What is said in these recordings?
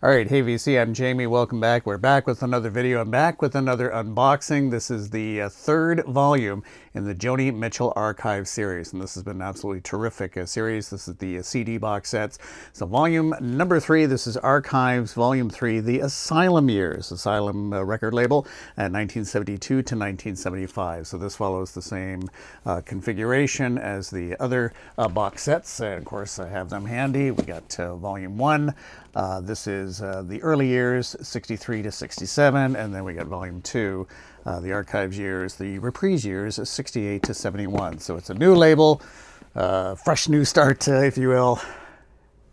All right, hey VC, I'm Jamie. Welcome back. We're back with another video. I'm back with another unboxing. This is the third volume in the Joni Mitchell Archive series, and this has been an absolutely terrific series. This is the CD box sets. So volume number 3, this is Archives, volume 3, the Asylum years. Asylum record label at 1972 to 1975. So this follows the same configuration as the other box sets. And of course, I have them handy. We got volume 1. This is the early years, 63 to 67, and then we got volume 2, the archives years, the reprise years, 68 to 71. So it's a new label, fresh new start, if you will.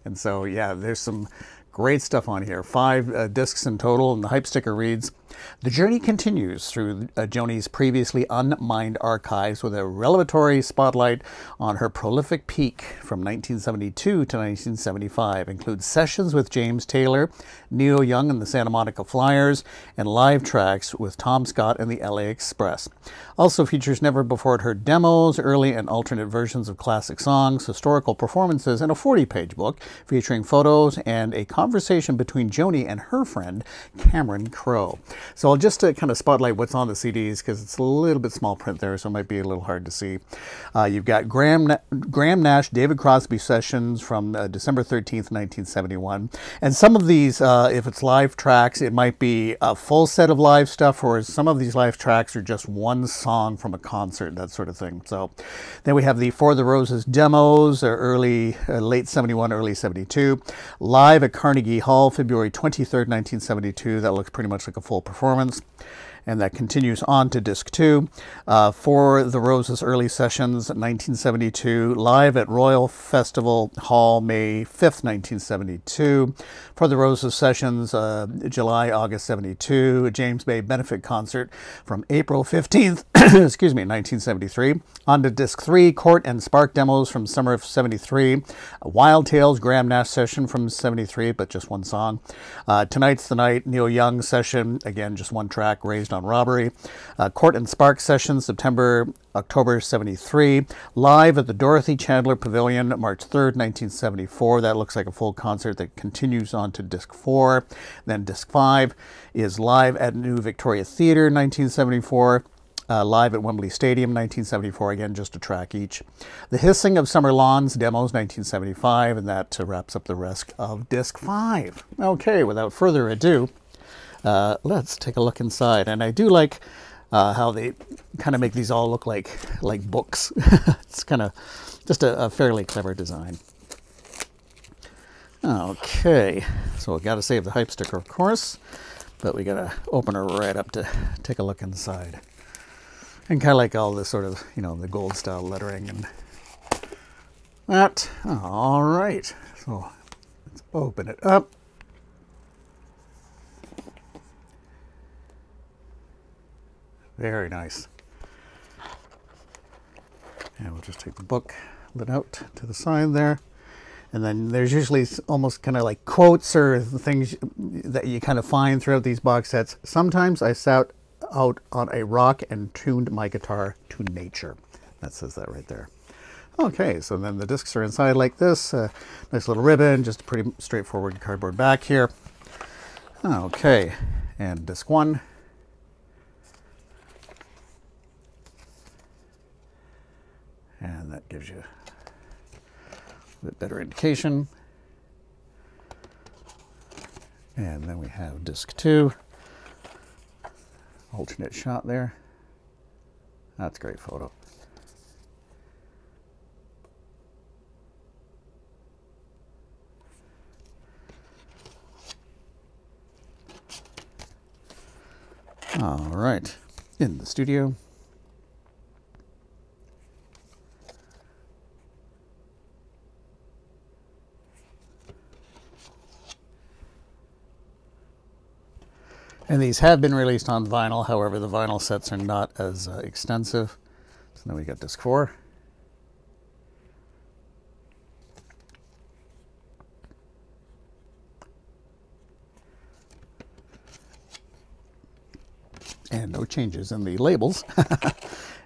And so, yeah, there's some great stuff on here. 5 discs in total, and the hype sticker reads, "The journey continues through Joni's previously unmined archives with a revelatory spotlight on her prolific peak from 1972 to 1975. Includes sessions with James Taylor, Neil Young and the Santa Monica Flyers, and live tracks with Tom Scott and the LA Express. Also features never-before-heard demos, early and alternate versions of classic songs, historical performances, and a 40-page book featuring photos and a conversation between Joni and her friend Cameron Crowe." So I'll just kind of spotlight what's on the CDs because it's a little bit small print there, so it might be a little hard to see. You've got Graham Nash, David Crosby sessions from December 13th, 1971. And some of these, if it's live tracks, it might be a full set of live stuff, or some of these live tracks are just one song from a concert, that sort of thing. So then we have the For the Roses demos, late 71, early 72. Live at Carnegie Hall, February 23rd, 1972. That looks pretty much like a full performance. And that continues on to disc 2. For the Roses early sessions, 1972. Live at Royal Festival Hall, May 5th, 1972. For the Roses sessions, July, August 72. A James Bay benefit concert from April 15th, excuse me, 1973. On to disc 3, Court and Spark demos from summer of 73. Wild Tales Graham Nash session from 73, but just one song. Tonight's the Night Neil Young session, again, just one track, Raised on Robbery. Court and Spark session, October 73. Live at the Dorothy Chandler Pavilion, March 3rd, 1974. That looks like a full concert that continues on to disc 4. Then disc 5 is live at New Victoria Theatre, 1974. Live at Wembley Stadium, 1974, again, just a track each. The Hissing of Summer Lawns demos, 1975, and that wraps up the rest of disc 5. Okay, without further ado, let's take a look inside. And I do like how they kind of make these all look like books. It's kind of just a fairly clever design. Okay, so we got to save the hype sticker, of course, but we got to open her right up to take a look inside. And kind of like all this sort of, the gold style lettering and that. All right, so let's open it up. Very nice. And we'll just take the book lid out to the side there. And then there's usually almost kind of like quotes or things that you kind of find throughout these box sets. Sometimes I sat out on a rock and tuned my guitar to nature. That says that right there. Okay, so then the discs are inside like this. Nice little ribbon, just a pretty straightforward cardboard back here. Okay, and disc 1. And that gives you a bit better indication. And then we have disc 2. Alternate shot there. That's a great photo. All right, in the studio. And these have been released on vinyl, however, the vinyl sets are not as extensive. So then we got disc 4. And no changes in the labels.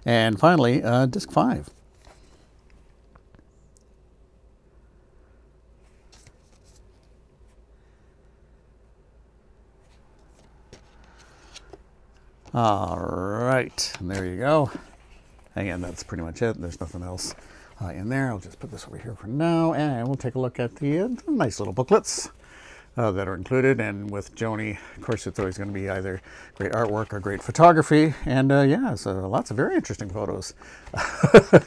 And finally, disc 5. All right, and there you go. Again, that's pretty much it. There's nothing else in there. I'll just put this over here for now, and we'll take a look at the nice little booklets that are included. And with Joni, of course, it's always going to be either great artwork or great photography. And yeah, so lots of very interesting photos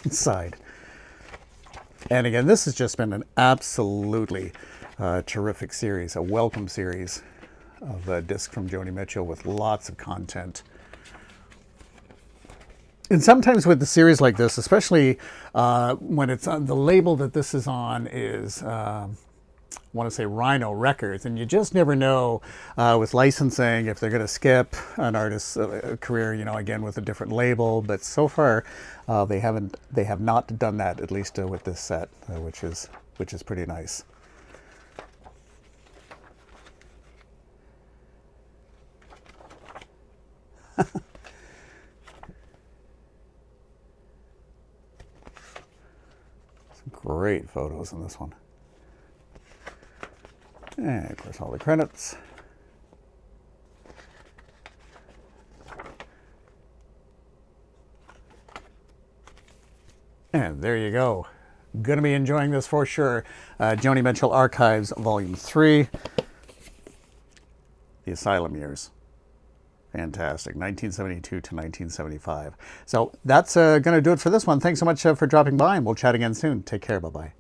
inside. And again, this has just been an absolutely terrific series, a welcome series of discs from Joni Mitchell with lots of content. And sometimes with the series like this, especially when it's on the label that this is on is, I want to say Rhino Records, and you just never know with licensing if they're going to skip an artist's career, you know, again with a different label. But so far, they have not done that, at least with this set, which is pretty nice. Great photos in this one. And of course all the credits. And there you go. Gonna be enjoying this for sure. Joni Mitchell Archives Volume 3. The Asylum years. Fantastic. 1972 to 1975. So that's going to do it for this one. Thanks so much for dropping by, and we'll chat again soon. Take care. Bye-bye.